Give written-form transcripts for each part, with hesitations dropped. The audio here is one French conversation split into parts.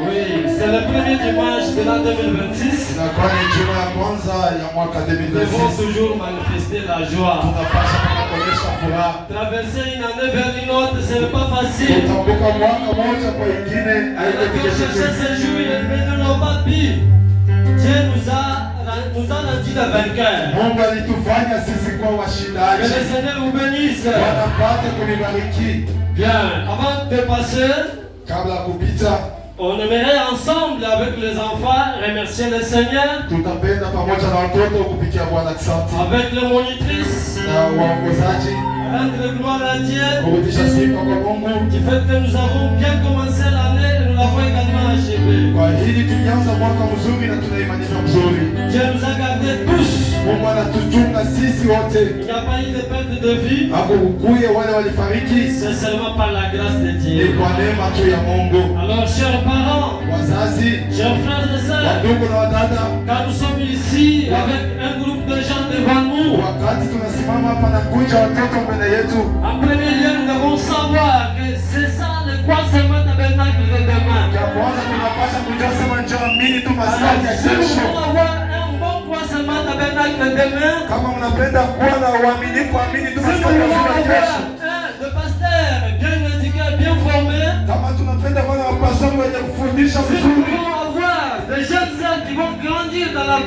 Oui, c'est le premier dimanche de l'an 2026. Inakuwa ni juma ya kwanza ya mwaka Nous devons 2026. toujours manifester la joie. Tunapaswa kuonyesha furaha. Traverser une année vers une autre, ce n'est pas facile. Kutambuka mwaka moja kwa ingine On haiko a cherché kigezo. ce jour, mais nous n'avons pas pu. Dieu nous a rendu le vainqueur. Mungu alitufanya sisi kuwa Que washindaji. le Seigneur vous bénisse. Bwana pate kunibariki. Bien, avant de passer, Kabla ya kupita, on aimerait ensemble avec les enfants remercier le Seigneur, tutapenda pamoja na watoto kupikia Bwana asante avec les monitrices, na waongozaji rendre gloire à Dieu kurudisha sifa kwa Mungu. du fait que nous avons bien commencé l'année et nous l'avons également achevé. Kwa hili tulianza mwaka mzuri na tunaimaliza mzuri. Dieu nous a gardés tous. Mungu anatuchunga sisi wote. Il n'y a pas eu de perte de vie. Hakukuye wale walifariki, C'est seulement par la grâce de ni Dieu. kwa neema tu ya Mungu. Alors, chers parents, Wazazi, chers frères et sœurs, wandugu na wadada, quand nous sommes ici avec un groupe de gens devant nous, wakati tunasimama hapa na kuja watoto mbele yetu, en premier lieu, nous devons savoir que c'est ça le croisement tabernacle de demain. ya kwanza tunapasha kujua sema njoo amini tu Alors, maskani ya si nous kesho. voulons avoir un bon croisement tabernacle demain, Kama mnapenda kuwa na uaminifu, amini tu si nous maskani ya voulons kesho. avoir le pasteur bien éduqué, bien formé, Kama tunapenda kuwa na wapastori wenye kufundisha si nous vizuri, voulons avoir des jeunes sœurs qui vont grandir dans la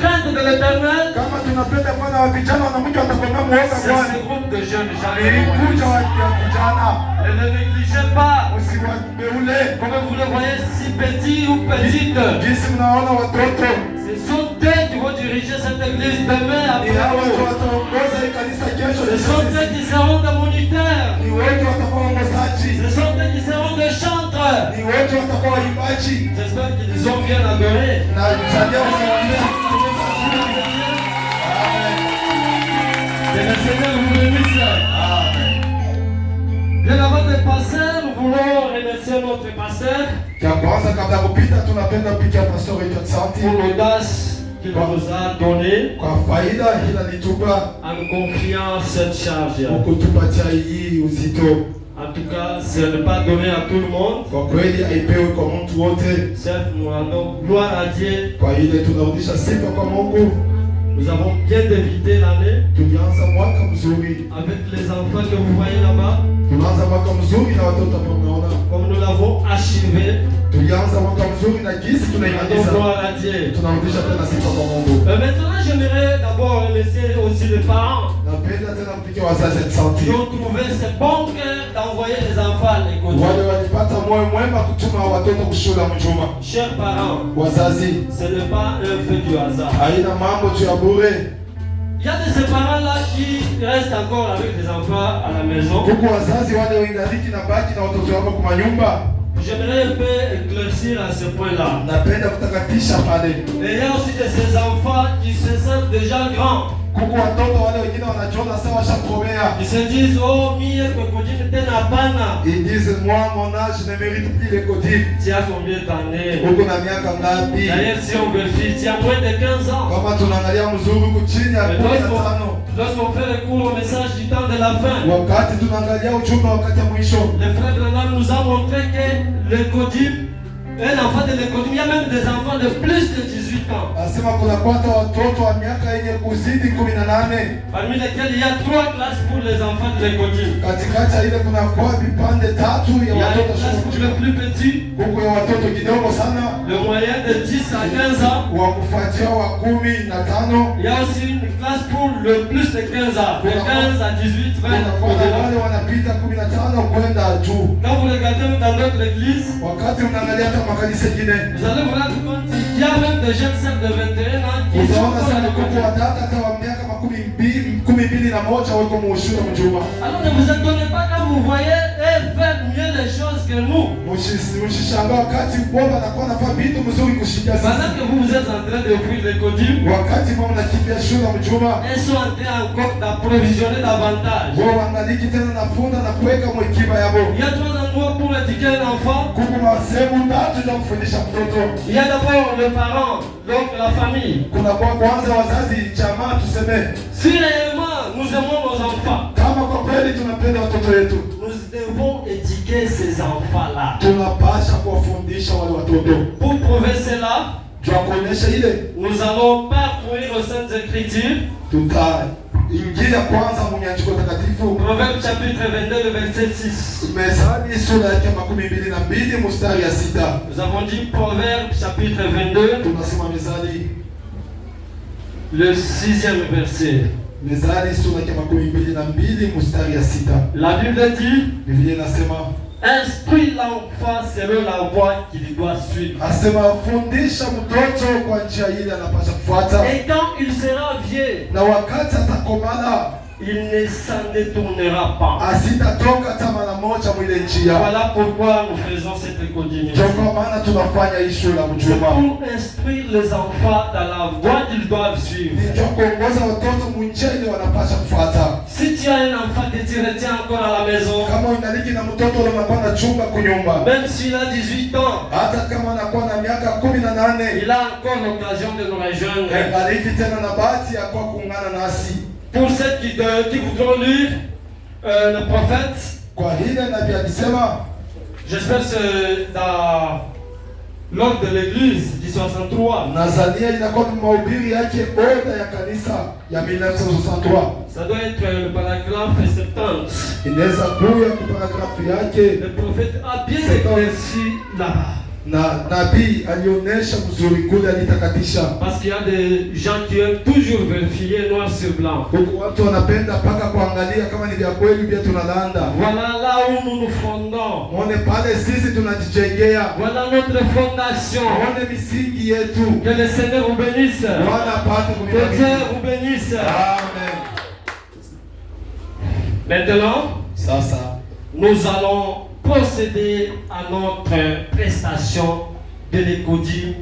crainte de l'éternel, kama tunapenda kuwa na vijana wanamke watakwenda muoga c'est Bwana. ce groupe de jeunes. Ili kuja wa vijana, Et ne négligez pas, usiwabeule. comme vous le voyez, si petits ou petites. Jinsi mnaona watoto Ce sont eux qui vont diriger cette église demain ni hao watu après. wataongoza hii kanisa kesho. Ce sont eux qui seront des moniteurs. Ni wote watakuwa waongozaji, Ce sont eux qui seront des chantres. ni wote watakuwa waimbaji J'espère qu'ils ont bien adoré. na msalia wanaombea. Que le Seigneur vous bénisse. Bien avant de passer, nous voulons remercier notre pasteur Cha kwanza kabla ya kupita, tunapenda kupigia pastori wetu asante pour l'audace qu'il nous a donnée kwa faida hila litupa en nous confiant cette charge. kutupatia hii uzito. En tout cas, ce n'est pas donné à tout le monde. Kwa kweli haipewi kwa mtu wote. Certes, nous rendons gloire à Dieu. Kwa ile tunarudisha sifa kwa Mungu. Nous avons bien débuté l'année Tulianza mwaka mzuri, avec les enfants que vous voyez là-bas. tunaanza mwaka mzuri na watoto hapa mnaona. Comme nous l'avons achevé, Tulianza mwaka mzuri na jinsi nous rendons tunaimaliza, gloire à Dieu. tunarudisha tena sifa kwa Mungu. Maintenant, j'aimerais d'abord remercier aussi les parents Napenda tena kupigia wazazi asante, qui ont trouvé ce bon cœur d'envoyer les enfants à l'école. wale walipata moyo mwema kutuma watoto kushula mjuma. Chers parents, Wazazi, ce n'est pas un fait du hasard. haina mambo tu ya bure. Il y a de ces parents-là qui restent encore avec les enfants à la maison. Huku wazazi wale wengaliki na baki na watoto wako kwa nyumba. J'aimerais un peu éclaircir à ce point-là. Napenda kutakatisha pale. Et il y a aussi de ces enfants qui se sentent déjà grands. Huku watoto wale wengine wanajiona sawa washakomea. Ils se disent, oh, mie, Kokodine, tena hapana. Ils disent moi mon âge ne mérite plus les codines. Tu as combien d'années? Huku na miaka ngapi? D'ailleurs, si on vérifie, tu as moins de 15 ans. Kama tunaangalia mzuri huku chini ya Mais 15. lorsqu'on fait le cours au message du temps de la fin, Wakati tunaangalia ujumbe wakati ya mwisho, le frère Branham nous a montré que le Kodim, un enfant de l'école, il y a même des enfants de plus de 18 ans. asema kuna kwata watoto wa miaka yenye kuzidi 18. Parmi lesquels il y a 3 classes pour les enfants de l'école. Katikati ya ile kuna kwa vipande tatu Il ya y a watoto une classe pour shule. les plus petits, Huku ya watoto kidogo sana, le moyen de 10 à 15 ans. wa kufuatia wa 15. Il y a aussi une classe pour le plus de 15 ans, de 15 à 18, 20. Kuna kwa au-delà. wale wanapita 15 kwenda juu. Quand vous regardez dans notre église, Wakati unaangalia hata makanisa mengine, vous allez vous rendre compte qu'il y a même des jeunes sœurs de 21 ans qui sont utaona dans sana le kuku côté. wadada hata wa miaka 21 wako mushule mjuma. Alors ne vous étonnez pas quand vous voyez eux faire mieux les choses que nous. Mshishangaa wakati Bwana anakuwa anafanya vitu mzuri kushinda sisi. Pendant que vous êtes en train de fuir les codimes, Wakati mama nakimbia shule mjuma, elles sont en train encore d'approvisionner davantage. wao wangaliki tena nafunda na kuweka mwikiba yabo. Il y a 3 endroits pour éduquer un enfant. Kuku na sehemu tatu za kufundisha mtoto. Il y a d'abord les parents, donc la famille. Kuna kwa kwanza wazazi, jamaa tuseme. Si réellement nous aimons nos enfants, Kama kwa kweli tunapenda watoto wetu, nous devons éduquer ces enfants-là. tunapasha kuwafundisha wale watoto. Pour prouver cela, Tuwakuonyesha ile, nous allons parcourir aux Saintes Écritures. tutaingia kwanza mnyandiko takatifu. Proverbe chapitre 22, le verset 6. Methali sura yake 22 mstari ya 6. Nous avons dit Proverbe chapitre 22, Tunasema Methali, le 6e verset. Methali sura yake 22 mstari ya 6. La Bible dit, Biblia inasema, instruis l'enfant selon la voie qu'il doit suivre. asema fundisha mtoto kwa njia ile anapaswa kufuata, Et quand il sera vieux, na wakati atakomana il ne s'en détournera pas. asitatoka hata mara moja mwile njia. Voilà pourquoi nous faisons cette Ndio continuation. kwa maana tunafanya hii shule la C'est mjuma, pour instruire les enfants dans la voie qu'ils doivent suivre. ndio kuongoza watoto munjia ile wanapaswa kufuata. Si tu as un enfant que tu retiens encore à la maison, Kama unaliki na mtoto unakuwa na chumba kunyumba, même s'il a 18 ans, hata kama anakuwa na miaka 18, il a encore l'occasion de nous rejoindre. aliki tena na bahati ya kwa kuungana nasi. Pour ceux qui voudront lire le prophète, Kwa hile nabii alisema, j'espère que dans l'ordre de l'église du 63, Nazania inakuwa ni mahubiri yake oda ya kanisa ya 1963. ça doit être le paragraphe 70. Inaweza kuya kwa paragrafu yake, Le prophète a bien éclairci là-bas. na nabii alionyesha mzuri kule, alitakatisha. Parce qu'il y a des gens qui aiment toujours vérifier noir sur blanc. Huko watu wanapenda mpaka kuangalia kama ni vya kweli vya tunalanda. Voilà là où nous nous fondons. Muone pale sisi tunajijengea. Voilà notre fondation. Muone misingi yetu. Que le Seigneur vous bénisse. Bwana apate Que Dieu kubariki. vous bénisse. Amen. Maintenant, Sasa nous allons procéder à notre prestation de l'écodie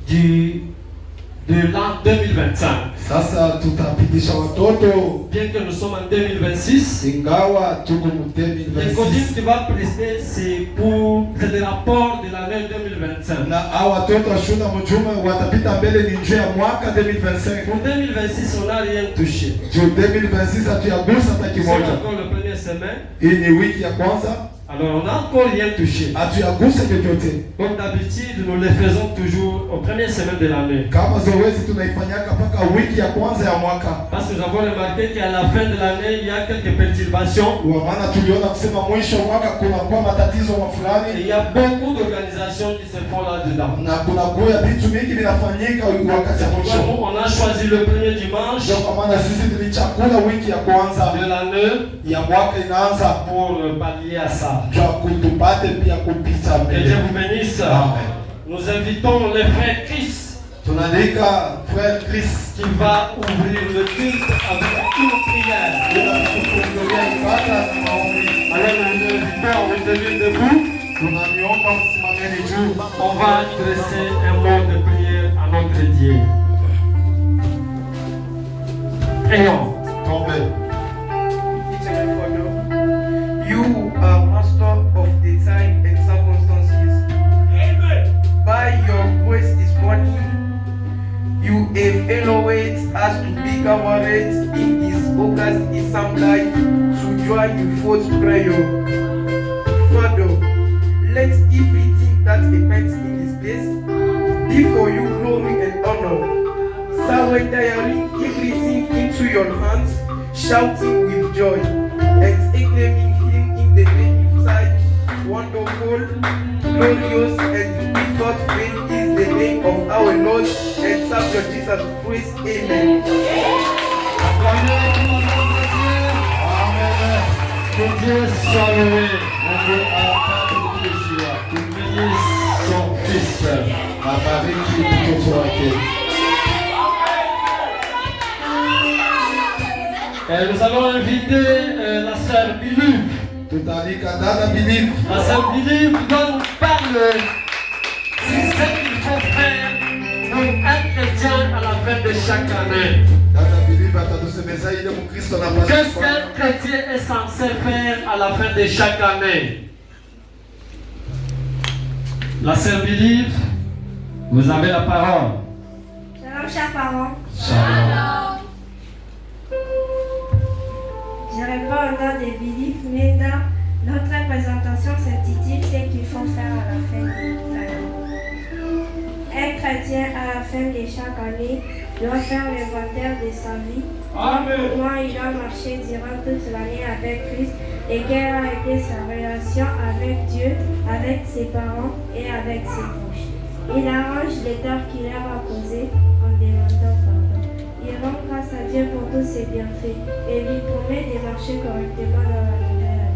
de l'an 2025. sasa tutapitisha watoto Bien que nous sommes en 2026, ingawa tuko mu l'écodie 2026. que tu vas prester, c'est le rapport de l'année 2025. Na hao watoto wa shule mjuma watapita mbele ni njia ya mwaka 2025. Pour 2026, on n'a rien touché. Juu 2026 hatuyagusa hata C'est kimoja. encore le premier semaine. Hii ni wiki ya kwanza, Alors on n'a encore rien touché. hatuyagusa chochote. Comme d'habitude, nous le faisons toujours au premier semaine de l'année. Kama zoezi tunaifanyaka mpaka wiki ya kwanza ya mwaka. Parce que nous avons remarqué qu'à la fin de l'année, il y a quelques perturbations. Kwa maana tuliona kusema mwisho wa mwaka kunakuwa matatizo Et fulani, il y a beaucoup d'organisations qui se font là-dedans. na kunakuwa vitu mingi vinafanyika wakati ya Donc, mwisho. on a choisi le premier dimanche Ndio kwa maana sisi tulichakula wiki ya kwanza de l'année ya mwaka inaanza pour pallier à ça. kwa kutupate pia kupita Que Dieu mbele. vous bénisse. Amen. Nous invitons le frère Chris Tunaandika frère Chris qui va ouvrir le culte avec une prière. tunakufungulia ibada na maombi. Alors nous invitons à retenir debout. Tunaniomba msimameni juu. On va adresser un mot de prière à notre Dieu. Prions. Tombe. Eternal Father, you are master of the time and circumstances. By your grace this morning, you have allowed us to be gathered in this August assembly to join you for prayer. Father, let everything that happens in this place be for you glory and honor. Surrendering everything into your hands, shouting with joy and acclaiming him in the magnificent, wonderful, glorious and without fail is the name of our Lord and Savior Jesus Christ. Amen. Que Dieu soit loué. Qu'il bénisse son Fils. Abariki mtoto wake. Nous allons inviter la sœur Bilou. Tutalika dada Bilivu. La sœur Bilou doit nous parler de ce qu'il faut faire pour être chrétien à la fin de chaque année. Dada Bilivu atatusemeza ile Mkristo Qu'est-ce anapaswa qu'un chrétien est censé faire à la fin de chaque année? La sœur Bilou, vous avez la parole. Shalom, chers parents. Shalom. Je réponds au nom de Billy Menda Notre présentation s'intitule Ce qu'il faut faire à la fin de l'année. Un chrétien, à la fin de chaque année, doit faire l'inventaire de sa vie. Comment il a marché durant toute l'année avec Christ et quelle a été sa relation avec Dieu, avec ses parents et avec ses proches. Il arrange les torts qu'il a causés en demandant pardon. Il rend grâce à Dieu pour tous ses bienfaits et lui promet de marcher correctement dans la nouvelle année.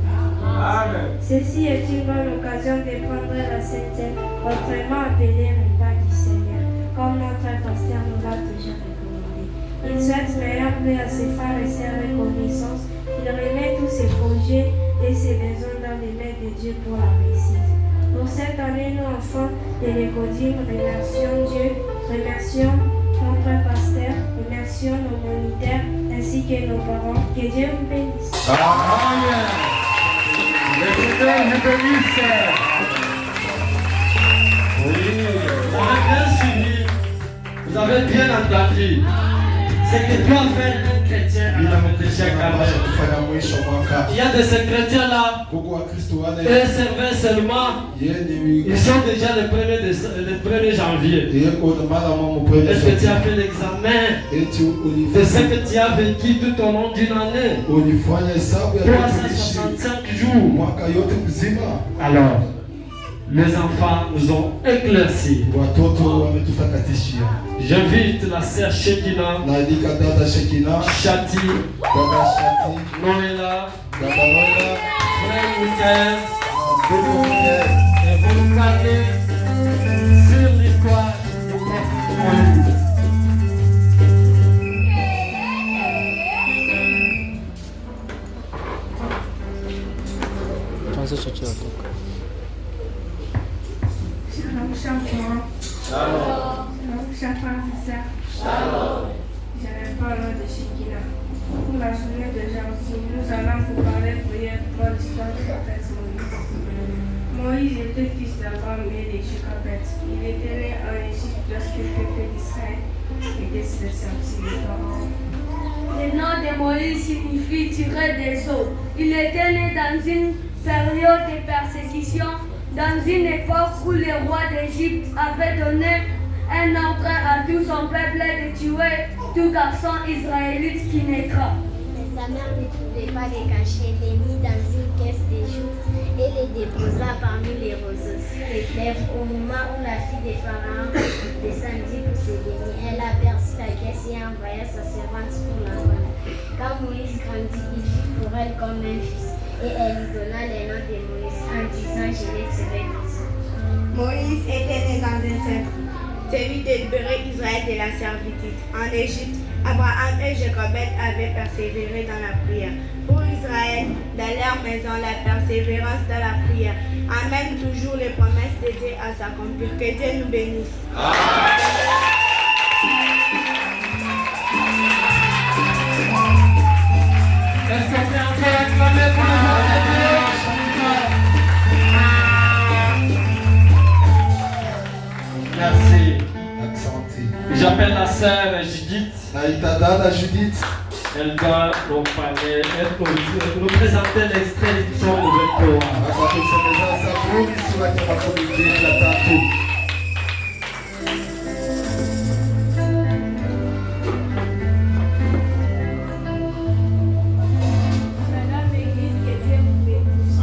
Ceci est une bonne occasion de prendre la Sainte Seine, autrement appelée repas du Seigneur, comme notre pasteur nous l'a toujours recommandé. Il souhaite meilleur paix à ses frères et sœurs et connaissances. Il remet tous ses projets et ses besoins dans les mains de Dieu pour la réussite. Pour cette année, nous, enfants de l'Écodime, remercions Dieu, remercions notre pasteur, remercions nos moniteurs ainsi que nos parents. Que Dieu vous bénisse. Amen. Le Seigneur vous bénisse. Oui, on a bien suivi. Vous avez bien entendu. C'est que doit faire un chrétien à la fin de chaque année. Il y a de ces chrétiens-là, eux servaient seulement, ils sont déjà le 1er janvier. Est-ce que tu as fait l'examen de ce que tu as vécu tout au long d'une année? 365 jours. Alors, les enfants nous ont éclaircis. J'invite la sœur Shekina, Chati, Noëlla, frère Michael, et vous nous parlez sur l'histoire du prophète Moïse. Shalom, shalom. Shalom, shalom. Je m'appelle Lord de Shekina. Pour la journée d'aujourd'hui, nous allons vous parler prière pour l'histoire du prophète Moïse. Moïse était fils d'Abraham et de Jochebed. Il était né en Égypte lorsque le peuple d'Israël était sous le service de Pharaon. Le nom de Moïse signifie tirer des eaux. Il était né dans une période de persécution, dans une époque où le roi d'Égypte avait donné un ordre à tout son peuple de tuer tout garçon israélite qui naîtra. Mais sa mère ne pouvait pas les cacher, les mit dans une caisse de joux et les déposa parmi les roseaux sur les fleuves. Au moment où la fille de Pharaon descendit pour se baigner, elle aperçut la caisse et envoya sa servante pour la prendre. Quand Moïse grandit, il fit pour elle comme un fils et elle lui donna le nom de Moïse en disant je l'ai tiré des eaux. Moïse était né dans un cercle. Celui de libérer Israël de la servitude. En Égypte, Abraham et Jochebed avaient persévéré dans la prière. Pour Israël, dans leur maison, la persévérance dans la prière amène toujours les promesses de Dieu à s'accomplir. Que Dieu nous bénisse. Est-ce que tu as encore acclamé pour les gens de Dieu? Merci. J'appelle la sœur Judith. Elle doit nous parler, nous présenter l'extrait du son de Victoire. Madame l'Église, que Dieu vous bénisse.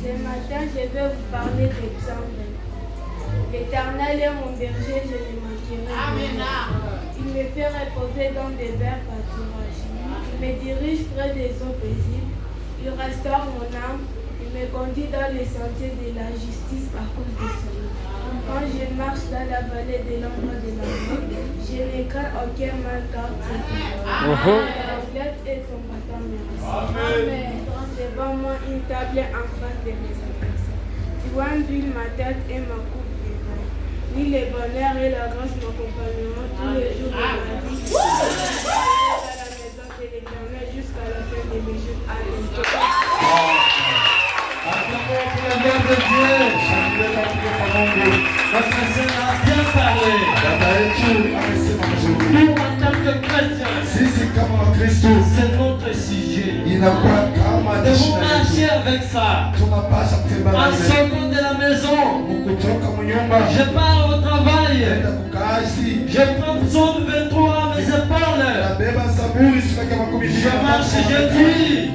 Ce matin, je vais vous parler d'exemple. L'Éternel est mon berger, je ne manquerai rien. Il me fait reposer dans des verts pâturages. Il me dirige près des eaux paisibles. Il restaure mon âme. Il me conduit dans les sentiers de la justice à cause de son nom. Quand je marche dans la vallée de l'ombre de la mort, je ne crains aucun mal car tu es ta complète et ton bâton me rassure. Amen. Devant moi une table en face de mes adversaires. Tu huiles ma tête et ma coupe de vin. Ni le bonheur et la grâce m'accompagneront tous les jours de ma vie. Je serai dans la maison de l'Éternel jusqu'à la fin de mes jours. Amen. Acclamons pour la gloire de Dieu. Notre Seigneur a bien parlé. Nous, en tant que chrétiens, c'est notre sujet. de vous marcher avec ça. En sortant de la maison, je pars au travail. Je prends Psaume 23 à mes épaules. Je marche, je dis,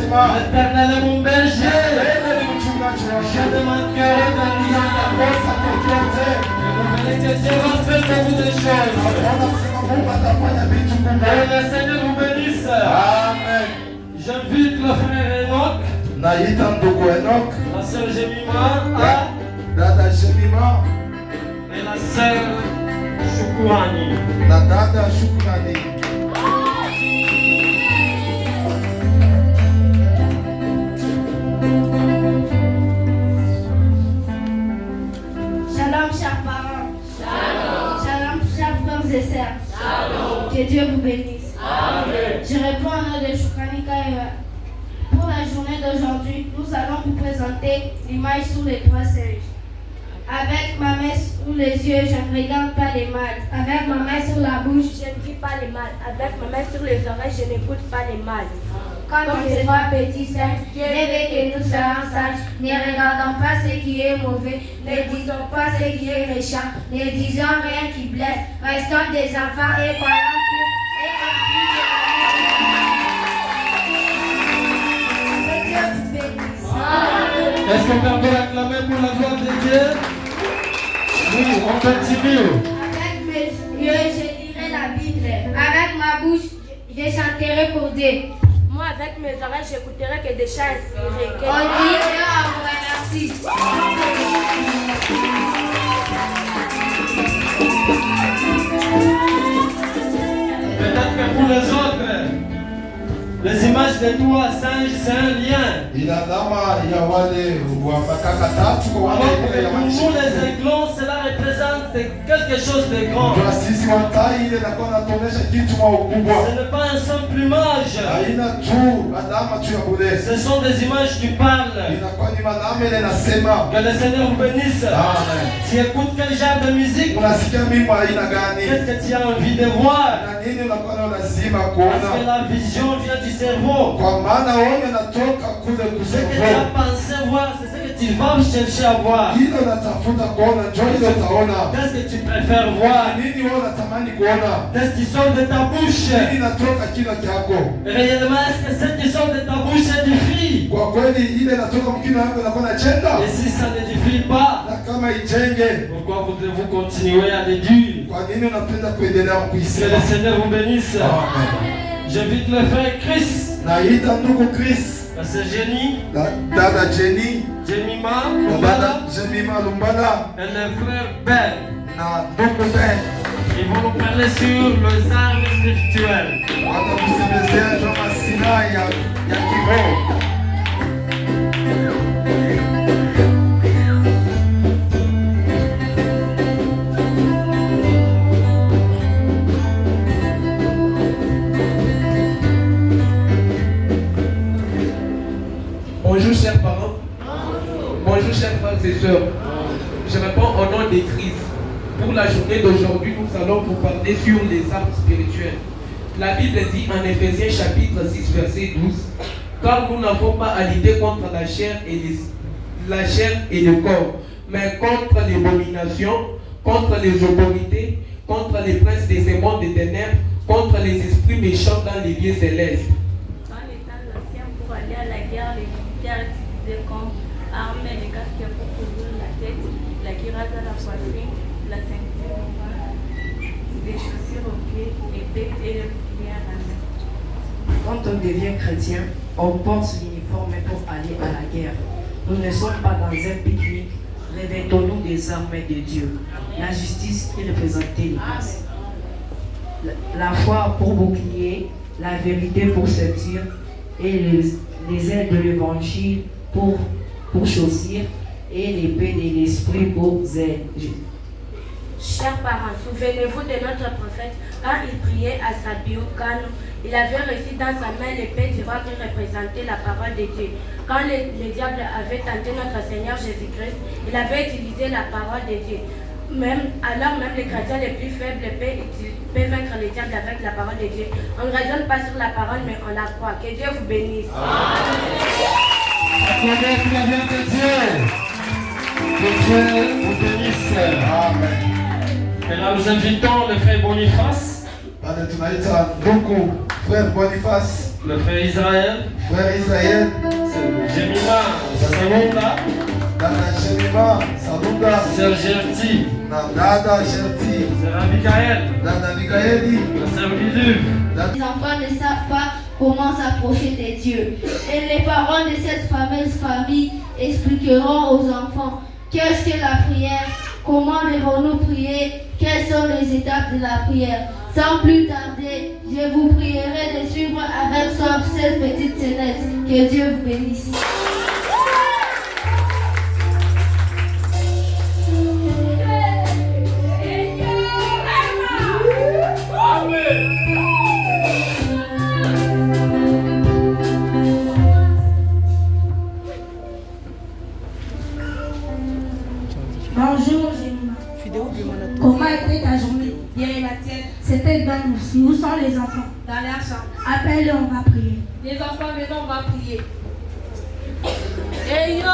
l'Éternel est mon berger. Je ne manquerai de rien. Et vous verrez que Dieu va faire de vous des choses. Et le Seigneur vous bénisse. Amen. J'invite le frère Enoch, la sœur Jemima Dada Jemima et la sœur Shukurani. na dada Shukrani. Shalom, chers parents. Shalom, chers frères et sœurs. Que Dieu vous bénisse. Je réponds au nom de Shukrani Kaiwa. Pour la journée d'aujourd'hui, nous allons vous présenter l'image sous les trois singes. Avec ma main sous les yeux, je ne regarde pas les mal. Avec ma main sur la bouche, je ne dis pas les mal. Avec ma main sur les oreilles, je n'écoute pas les mal. Comme ces trois petits singes, rêvez que nous serons sages. Ne regardons pas ce qui est mauvais, ne disons pas ce qui est méchant, ne disons rien qui blesse. Restons des enfants et croyons purs et remplis de l'amour. Que Dieu vous bénisse. Est-ce qu'on peut acclamer pour la gloire de Dieu? Oui, on continue. Avec mes yeux, je lirai la Bible. Avec ma bouche, je chanterai pour Dieu. Moi, avec mes oreilles, j'écouterai que des chants inspirés. On dit Dieu en vous remercie. Peut-être que pour les autres, les images de trois singes, c'est un lien. Inalama ya wale wa makaka tatu kwa Alors wale que ya pour nous, les aiglons, cela représente quelque chose de grand. kwa sisi watai ile inakuwa inatuonyesha kitu wa ukubwa. Ce n'est pas un simple plumage. Haina tu alama tu ya bure. Ce sont des images qui parlent. Inakuwa ni maneno ile nasema. Que le Seigneur vous bénisse. Amen. Tu écoutes quel genre de musique? Unasikia mimi aina gani? Qu'est-ce que tu as envie de voir? Na nini unakuwa na lazima Parce que kuona? la vision vient du cerveau. Kwa maana wewe unatoka kule Ce que tu kusema. as pensé voir, c'est ce que tu vas chercher à voir. Ile unatafuta kuona njoo ile utaona. Qu'est-ce que tu préfères voir? Nini wewe unatamani kuona? Qu'est-ce qui sort de ta bouche? Nini inatoka kila kyako? Réellement, est-ce que ce qui sort de ta bouche édifie? Kwa kweli ile inatoka mkino wako inakuwa inachenda. Et si ça n'édifie pas, Na kama ijenge, pourquoi vous continuez à le dire? kwa nini unapenda kuendelea Que le kuisema? Seigneur vous bénisse. Amen. J'invite le frère Chris, Naita ndugu Chris, la sœur Jenny, dada Jenny, Jemima, na Lumbala, dada Jemima Lumbala et le frère Ben. na ndugu Ben. Ils vont nous parler sur les armes spirituelles. Watakusemezea juu ya silaha ya kiroho. Bonjour chers parents. Bonjour chers frères et sœurs. Je réponds au nom des Christ. Pour la journée d'aujourd'hui, nous allons vous parler sur les armes spirituelles. La Bible dit en Éphésiens chapitre 6 verset 12, car nous n'avons pas à lutter contre la chair et le corps, mais contre les abominations, contre les autorités, contre les princes des mondes des ténèbres, contre les esprits méchants dans les lieux célestes. Dans les temps anciens, pour aller à la guerre, les militaires utilisaient comme armes les casques pour couvrir la tête, la cuirasse à la poitrine, la ceinture au bras, des chaussures aux pieds, l'épée et le bouclier à la main. Quand on devient chrétien, on porte l'uniforme pour aller à la guerre. Nous ne sommes pas dans un pique-nique. Revêtons-nous des armes de Dieu. La justice est représentée l'Église. La foi pour bouclier, la vérité pour ceinture et les ailes de l'évangile pour chaussures et l'épée de l'esprit pour zèle. Chers parents, souvenez-vous de notre prophète, quand il priait à Sabiou-Kano, il avait reçu dans sa main l'épée du roi qui représentait la parole de Dieu. Quand le diable avait tenté notre Seigneur Jésus-Christ, il avait utilisé la parole de Dieu. Alors même les chrétiens les plus faibles peuvent vaincre les diables avec la parole de Dieu. On ne raisonne pas sur la parole, mais on la croit. Que Dieu vous bénisse. Acclamez la bien de Dieu. Que Dieu vous bénisse. Amen. Et là, nous invitons le frère Boniface, Bado tunaita ndugu frère Boniface, le frère Israël, frère Israël, Jemima Salonga, dada Jemima Salunga, sœur Gerti, na dada Sherti, sœur Abigail, dada Mikaeli, sœur Bilu. Les enfants ne savent pas comment s'approcher de Dieu. Et les parents de cette fameuse famille expliqueront aux enfants qu'est-ce que la prière, comment devons-nous prier, quelles sont les étapes de la prière. Sans plus tarder, je vous prierai de suivre avec soin cette petite scénette. Que Dieu vous bénisse. Bonjour, Jemima. Comment était ta journée? Bien et la tienne? C'était bien aussi. Où sont les enfants? Dans la chambre. Appelle-les, on va prier. Les enfants, maintenant, on va prier. Hey yo!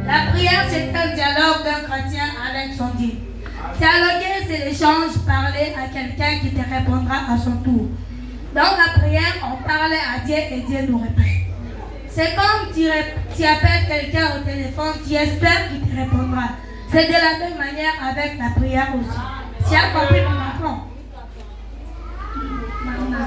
La prière, c'est un dialogue d'un chrétien avec son Dieu. Dialoguer, c'est l'échange, parler à quelqu'un qui te répondra à son tour. Dans la prière, on parlait à Dieu et Dieu nous répond. C'est comme tu appelles quelqu'un au téléphone, tu espères qu'il te répondra. C'est de la même manière avec la prière aussi. Tu as compris, mon enfant? Maman,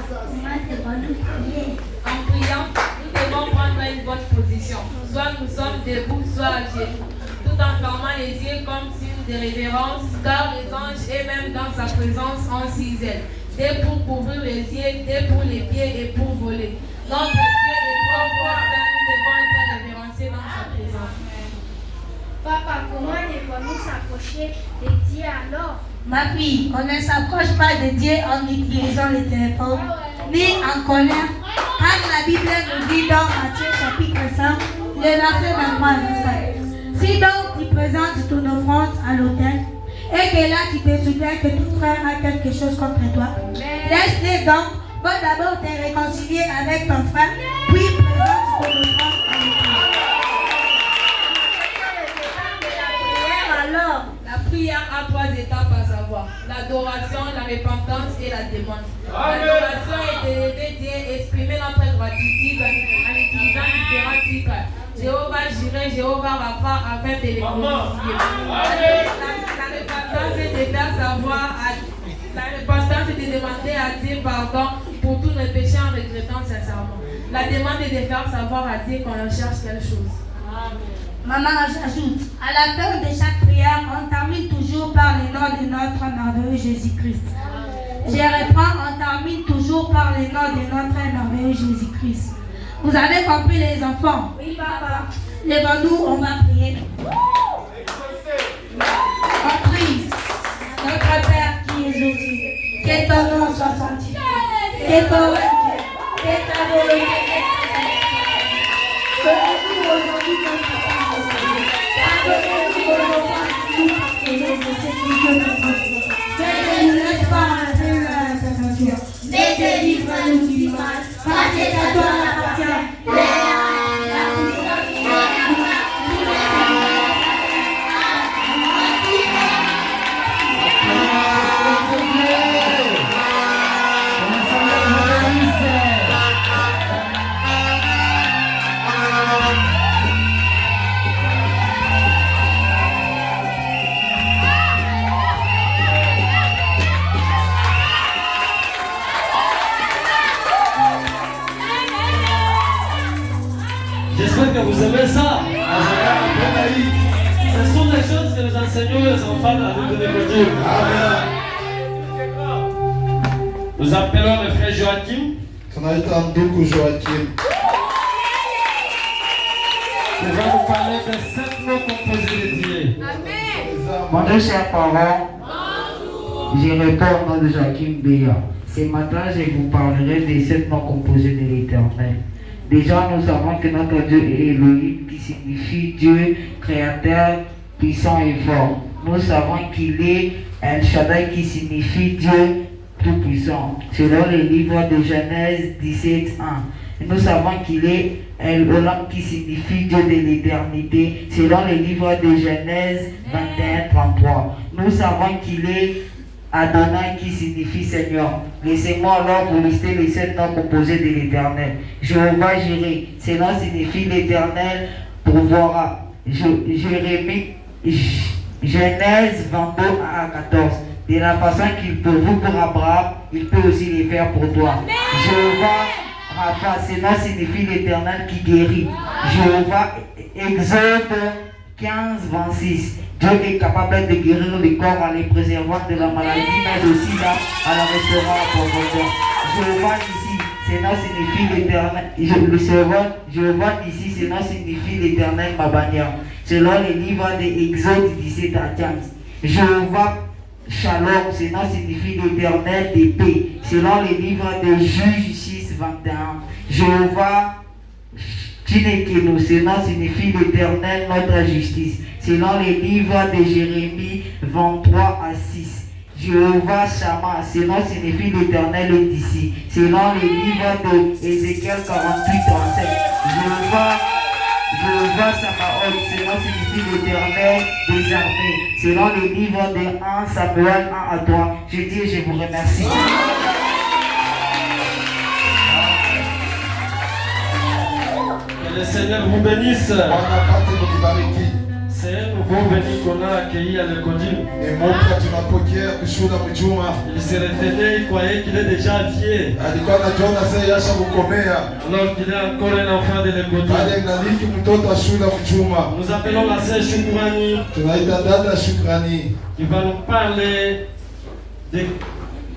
devons-nous prier? En priant, nous devons prendre une bonne position. Soit nous sommes debout, soit à genoux, tout en fermant les yeux comme signe de révérence, car les anges et même dans sa présence ont 6 ailes. Des pour couvrir les yeux, des pour les pieds et pour voler. Notre Dieu est trop fort, nous devons être révérencés dans sa présence. Papa, comment devons-nous s'approcher de Dieu alors? Ma fille, on ne s'approche pas de Dieu en utilisant le téléphone, ni en colère. Comme la Bible nous dit dans Matthieu chapitre 5, le verset 23 à 25. Si donc tu présentes ton offrande à l'autel, et que là tu te souviens que ton frère a quelque chose contre toi, laisse-le donc, va d'abord te réconcilier avec ton frère, puis présente ton offrande à l'autel. Alors, la prière a 3 étapes à savoir: l'adoration, la repentance et la demande. L'adoration est d'élever Dieu et exprimer notre gratitude en utilisant différents titres. Jéhovah Jireh, Jéhovah Rapha, afin de les glorifier. La repentance est de faire savoir la repentance est de demander à Dieu pardon pour tous nos péchés en regrettant sincèrement. La demande est de faire savoir à Dieu qu'on cherche quelque chose. Maman, j'ajoute, à la fin de chaque prière, on termine toujours par le nom de notre merveilleux Jésus-Christ. Je reprends, on termine toujours par le nom de notre merveilleux Jésus-Christ. Vous avez compris les enfants? Oui, papa. Levons-nous, on va prier. On prie. Notre Père qui es aux cieux, que ton nom soit sanctifié, que ton règne vienne, que ta volonté soit faite. Donnez-nous aujourd'hui notre pain quotidien. Pardonnez-nous nos offenses, parce que nous nous transformons. Ne nous laisse pas entrer dans la tentation, mais délivre-nous du mal, parce que à toi l'appartient. J'espère que vous aimez ça. Ce sont des choses que nous enseignons aux enfants dans la Bible de Dieu. Nous appelons le frère Joachim. Tunaita ndugu Joachim. Il va nous parler de 7 mots composés de Dieu. Bonjour chers parents. Je réponds au nom de Joachim Béa. Ce matin, je vous parlerai des 7 noms composés de l'Éternel. Déjà, nous savons que notre Dieu est Elohim, qui signifie Dieu, créateur, puissant et fort. Nous savons qu'il est El Shaddai, qui signifie Dieu tout-puissant, selon le livre de Genèse 17:1. Nous savons qu'il est El Olam, qui signifie Dieu de l'éternité, selon le livre de Genèse 21:33. Nous savons qu'il est Adonai, qui signifie Seigneur. Laissez-moi alors vous lister les 7 noms composés de l'Éternel. Jéhovah Jireh, ce nom signifie l'Éternel pourvoira. Jérémie, Genèse 22:14. De la façon qu'il pourvoit pour Abraham, il peut aussi les faire pour toi. Jéhovah Rapha, ce nom signifie l'Éternel qui guérit. Jéhovah, Exode 15:26. Dieu est capable de guérir le corps en les préservant de la maladie, mais aussi là, à la restaurant en profondeur. Jéhovah ici, ce nom signifie l'Éternel. Jéhovah ici, ce nom signifie l'Éternel, ma bannière. Selon les livres de Exode 17:15. Jéhovah Shalom, ce nom signifie l'Éternel des paix. Selon les livres de Juges 6:21. Jéhovah Tinekeno, ce nom signifie l'Éternel, notre justice. Selon les livres de Jérémie 23:6. Jéhovah Shammah, ce nom signifie l'Éternel est ici. Selon les livres de Ézéchiel 48:37. Jéhovah Sabaoth, ce nom signifie l'Éternel des armées. Selon les livres de 1 Samuel 1-3. Je dis et je vous remercie. Que le Seigneur vous bénisse. C'est un nouveau venu qu'on a accueilli à l'Ecodim. Il se retenait, il croyait qu'il est déjà vieux. Alors qu'il est encore un enfant de l'Ecodim. Nous appelons la sœur Shukrani. Qui va nous parler des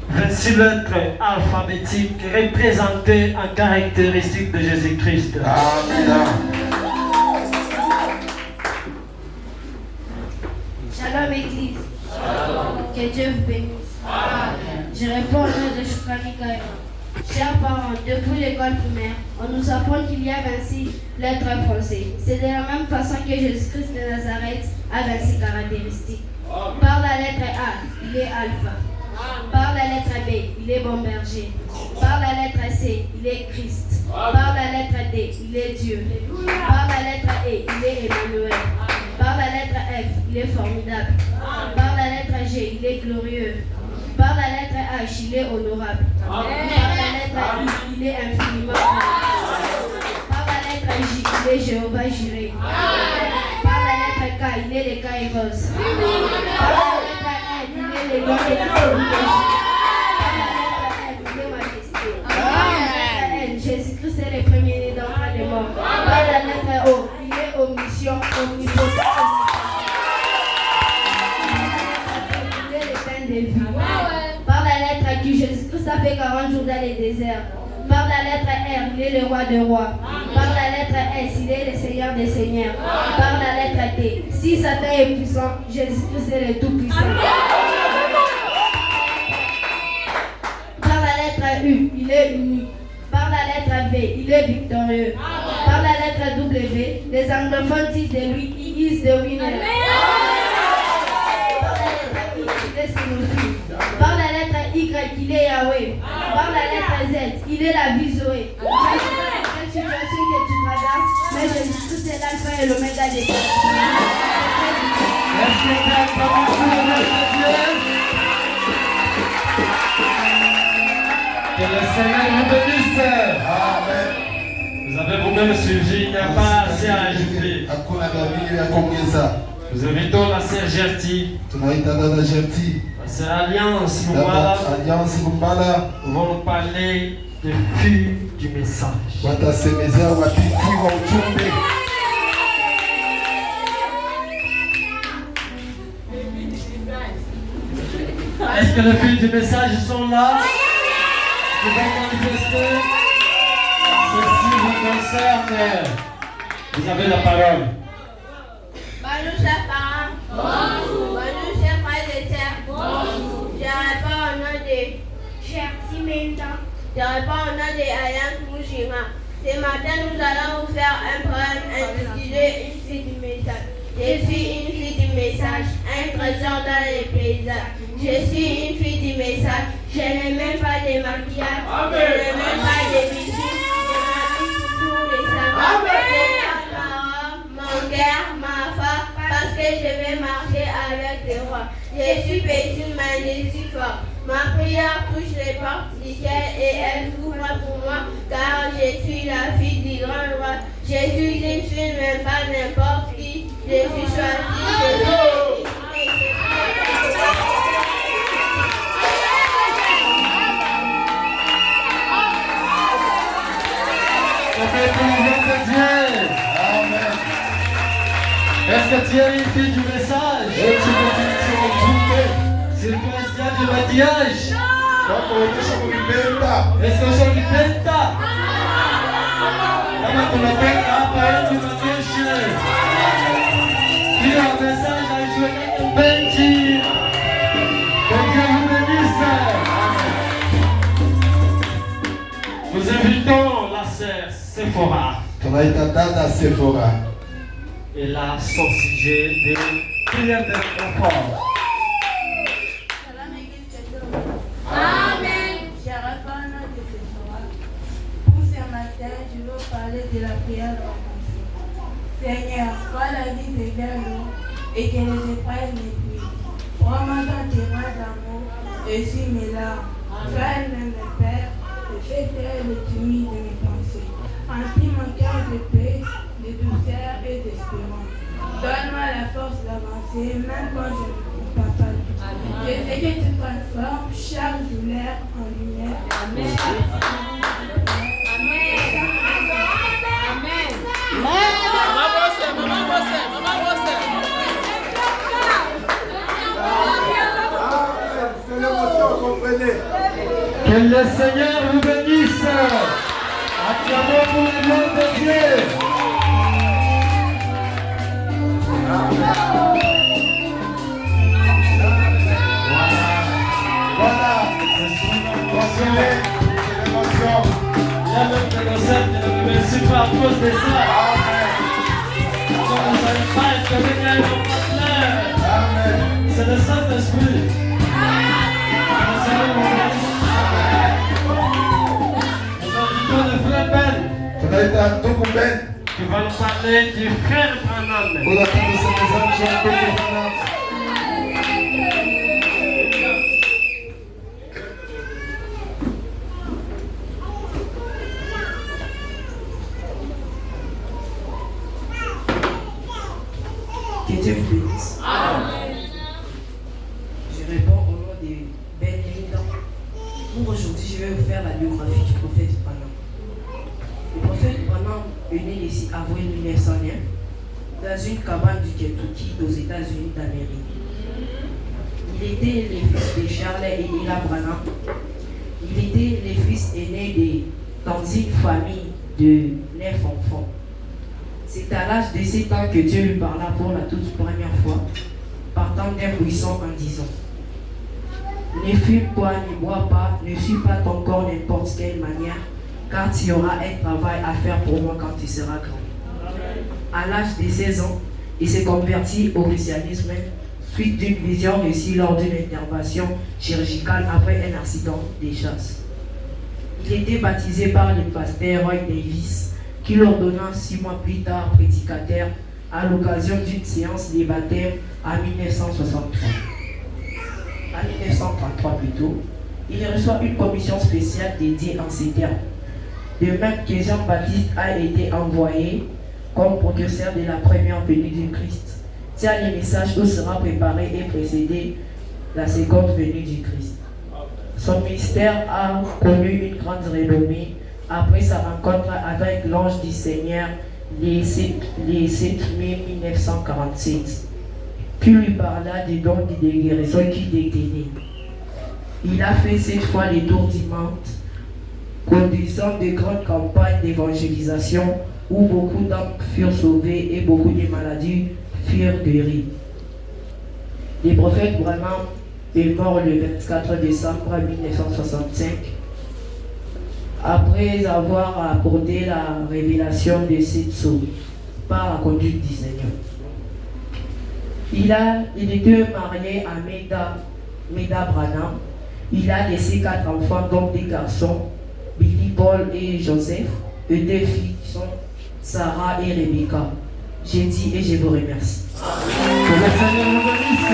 26 lettres alphabétiques représentées en caractéristiques de Jésus-Christ. Amen. Shalom Église. Que Dieu vous bénisse. Je réponds au nom de Shukrani Kaima. Chers parents, depuis l'école primaire, on nous apprend qu'il y a 26 lettres françaises. C'est de la même façon que Jésus-Christ de Nazareth a 26 caractéristiques. Par la lettre A, il est Alpha. Par la lettre B, il est bon berger. Par la lettre C, il est Christ. Par la lettre D, il est Dieu. Par la lettre E, il est Emmanuel. Par la lettre F, il est formidable. Par la lettre G, il est glorieux. Par la lettre H, il est honorable. Par la lettre I, il est infiniment grand. Par la lettre J, il est Jéhovah Jireh. Par la lettre K, il est le Kairos. Par la lettre N, il est le grand et la privilégié. Par la lettre M, il est majesté. Par la lettre N, Jésus-Christ est le premier-né d'entre les morts. Par la lettre O, il est omniscient, omnipotent. Par la lettre Q, Jésus-Christ a fait 40 jours dans les déserts. Par la lettre R, il est le roi des rois. Par la lettre S, il est le seigneur des seigneurs. Par la lettre T, si Satan est puissant, Jésus-Christ est le tout-puissant. Par la lettre U, il est uni. Par la lettre V, il est victorieux. Par la lettre W, les anglophones disent de lui, he is the winner. Par la lettre I, il est Sinophile. Par la lettre Y, il est Yahweh. Par la lettre Z, il est la vie Zoé. Quelle situation que tu traverses, mais Jésus-Christ est l'alpha et l'oméga des temps. Est-ce que tu as entendu Dieu? Que le Seigneur vous bénisse. Amen. Vous avez vous-même suivi, il n'y a pas assez à ajouter. Nous invitons la sœur Gertie. La sœur Alliance Lumbala. Nous vont nous parler de fil du message. Est-ce que les fils du message sont là? Vous allez manifester. Ceci vous concerne. Vous avez la parole. Bonjour chers parents. Bonjour. Bonjour chers frères et sœurs. Bonjour. Je réponds au nom de Gertie Menda. Je réponds au nom de Alliance Mujima. Ce matin, nous allons vous faire un poème intitulé Une fille du message. Je suis une fille du message, un trésor dans les paysages. Je suis une fille du message, je n'ai même pas de maquillage, je n'ai même pas de bijoux, je m'habille toujours les sabots. Je garde ma robe, mon cœur, ma foi, parce que je vais marcher avec les rois. Je suis petite, mais je suis forte. Ma prière touche les portes du ciel et elle s'ouvre pour moi, car je suis la fille du grand roi. Je suis une fille, mais pas n'importe qui. Je suis choisie, Amen. Est-ce que tu es une fille du message? C'est le président du mariage. Est-ce que je lui penta? Kama tunapenda hapa yetu majeshi. Kila message aishwe kwenye benchi. Que Dieu vous bénisse. Nous invitons la sœur Sephora. Et là, son sujet de prière de confort. Amen. Je réponds au nom de Sephora. Pour ce matin, je veux parler de la prière de rencontre. Seigneur, toi la vie devient l'eau et que les épreuves m'épuisent. Prends-moi dans tes bras d'amour et suis mes larmes. Calme mes pères et fais taire le timide de mes pensées. Remplis mon cœur de paix, de douceur et d'espérance. Donne-moi la force d'avancer, même quand je ne trouve pas pas. Je sais que tu transformes chaque douleur en lumière. Amen. Que le Seigneur vous bénisse. Acclamons pour le nom de Dieu. Voilà. Il y a même des recettes qui ne me remercient pas à cause de ça. Donc vous n'allez pas être venu à nos partenaires. C'est le Saint-Esprit. Le Seigneur vous bénisse. Nous invitons le frère Ben. Qui va nous parler du frère Branham. Que Dieu vous bénisse. Je réponds au nom de Ben Linda. Pour aujourd'hui, je vais vous faire la biographie du prophète Branham. Le prophète Branham est né ici à avril 1909 dans une cabane du Kentucky aux États-Unis d'Amérique. Il était le fils de Charles et Ella Branham. Il était le fils aîné de dans une famille de 9 enfants. C'est à l'âge de 7 ans que Dieu lui parla pour la toute première fois, partant d'un buisson en disant: ne fume pas, ne bois pas, ne suis pas ton corps n'importe quelle manière, car tu auras un travail à faire pour moi quand tu seras grand. À l'âge de 16 ans, il s'est converti au christianisme suite d'une vision reçue lors d'une intervention chirurgicale après un accident des chasses. Il était baptisé par le pasteur Roy Davis, qui l'ordonna 6 mois plus tard prédicateur à l'occasion d'une séance de baptême en 1933 plutôt. Il reçoit une commission spéciale dédiée en ces termes. De même que Jean-Baptiste a été envoyé comme précurseur de la première venue du Christ. Tiens le message où sera préparé et précédé la seconde venue du Christ. Son ministère a connu une grande renommée après sa rencontre avec l'ange du Seigneur les 7 mai 1947, qui lui parla des dons de guérison qui détenaient. Il a fait 7 fois les tours du monde, conduisant de grandes campagnes d'évangélisation où beaucoup d'âmes furent sauvées et beaucoup de maladies furent guéries. Le prophète Branham est mort le 24 décembre 1965 après avoir apporté la révélation de cette sauve par la conduite du Seigneur. Il était marié à Meda Branham. Il a laissé 4 enfants, dont 2 garçons, Billy, Paul et Joseph, et 2 filles qui sont Sarah et Rebecca. J'ai dit et je vous remercie. Que le Seigneur nous bénisse.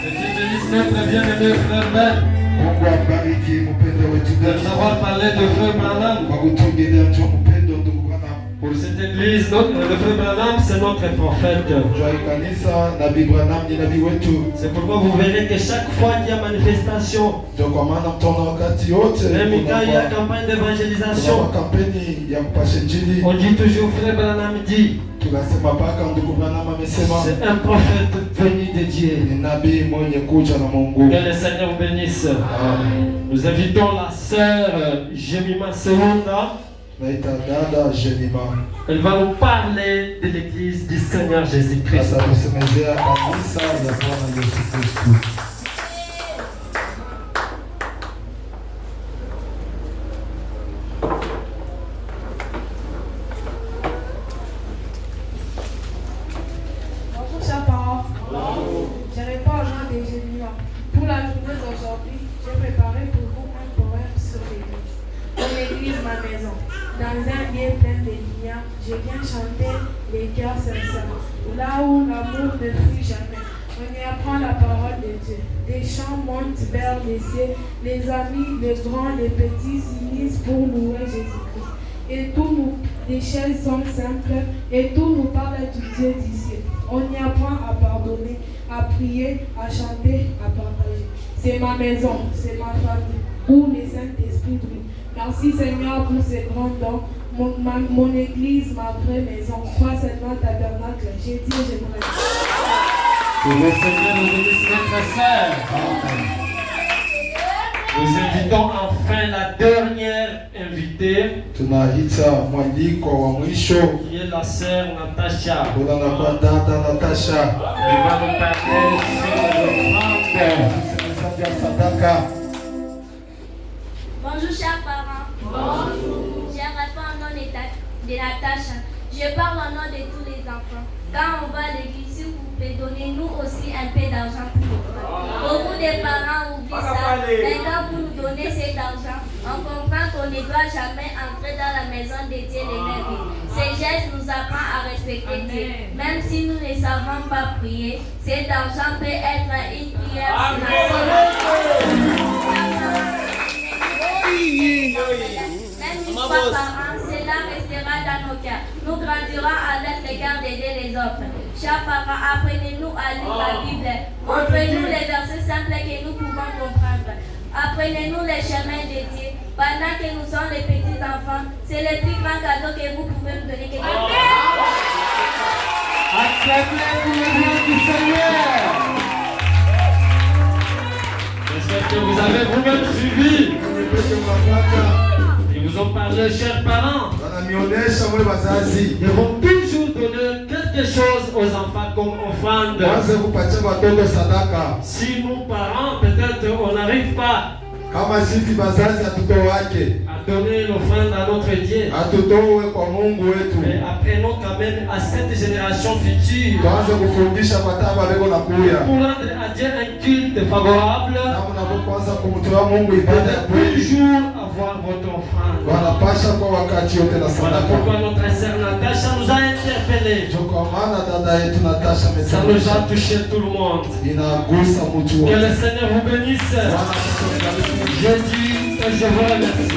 Que Dieu bénisse notre bien-aimé frère Ben. Mungu abariki mpendo wetu Nous avons parlé de frère Branham. kwa kutuongelea juu ya mpendo ndugu Branham. Pour cette église, le frère Branham, c'est notre prophète. Jua kanisa Nabii Branham ni nabii wetu. C'est pourquoi vous verrez que chaque fois qu'il y a manifestation, Ndio kwa maana mtaona wakati yote même quand il y a campagne d'évangélisation, kuna kampeni ya kupasha injili, on dit toujours frère Branham dit, tunasema paka ndugu Branham amesema c'est un prophète venu de Dieu. ni nabii mwenye kuja na Mungu. Que le Seigneur vous bénisse. Amen. Nous invitons la sœur Jemima Seunda. Naita dada Jemima. Elle va nous parler de l'église du Seigneur Jésus-Christ. Atatusemezea kanisa ya Bwana Yesu Kristo. Bonjour chers parents. Je réponds au nom de Jésus. Pour la journée d'aujourd'hui, j'ai préparé pour vous un poème sur l'église. Mon église, ma maison. Dans un lieu plein de lumière, je viens chanter les cœurs sincères. Là où l'amour ne fuit jamais, on y apprend la parole de Dieu. Des chants montent vers les cieux. Les amis, les grands, les petits s'unissent pour louer Jésus-Christ. Et les chaises sont simples, et tout nous parle du Dieu du ciel. On y apprend à pardonner, à prier, à chanter, à partager. C'est ma maison, c'est ma famille, où le Saint-Esprit brille. Merci Seigneur pour ces grands dons. Mon église, ma vraie maison, crois seulement tabernacle. J'ai dit, je vous remercie. Que le Seigneur nous bénisse notre sœur. Nous invitons enfin la dernière invitée, Tunaita mwaliko wa mwisho qui est la sœur Natacha. kulana kwa dada Natasha. Elle va nous parler sur Tusemeza vya sadaka. Bonjour chers parents. Bonjour. Je réponds au nom de Natacha. Je parle au nom de tous les enfants. Quand on va à l'église, s'il vous plaît, donnez-nous aussi un peu d'argent pour le pain. Beaucoup de parents oublient ça. Mais quand vous nous donnez cet argent, on comprend qu'on ne doit jamais entrer dans la maison de Dieu les mains vides. Ces gestes nous apprennent à respecter Dieu. Même si nous ne savons pas prier, cet argent peut être une prière silencieuse. Même une fois par an, cela restera dans nos cœurs. Nous grandirons avec l'égard d'aider les autres. Chers parents, apprenez-nous à lire la Bible. Montrez-nous les versets simples que nous pouvons comprendre. Apprenez-nous les chemins de Dieu. Pendant que nous sommes les petits enfants, c'est le plus grand cadeau que vous pouvez nous donner. Acclamez pour le nom du Seigneur. C'est que vous avez vous-même suivi. Ils vous ont parlé, chers parents. Ils vont toujours donner quelque chose aux enfants comme offrande. Si nos parents, peut-être, on n'arrive pas à donner l'offrande à notre Dieu, mais apprenons quand même à cette génération future pour rendre à Dieu un culte favorable, toujours avoir votre offrande. Voilà pourquoi notre sœur Natacha nous a interpellés. Ça nous a touché tout le monde. Que le Seigneur vous bénisse. Je dis et je vous remercie.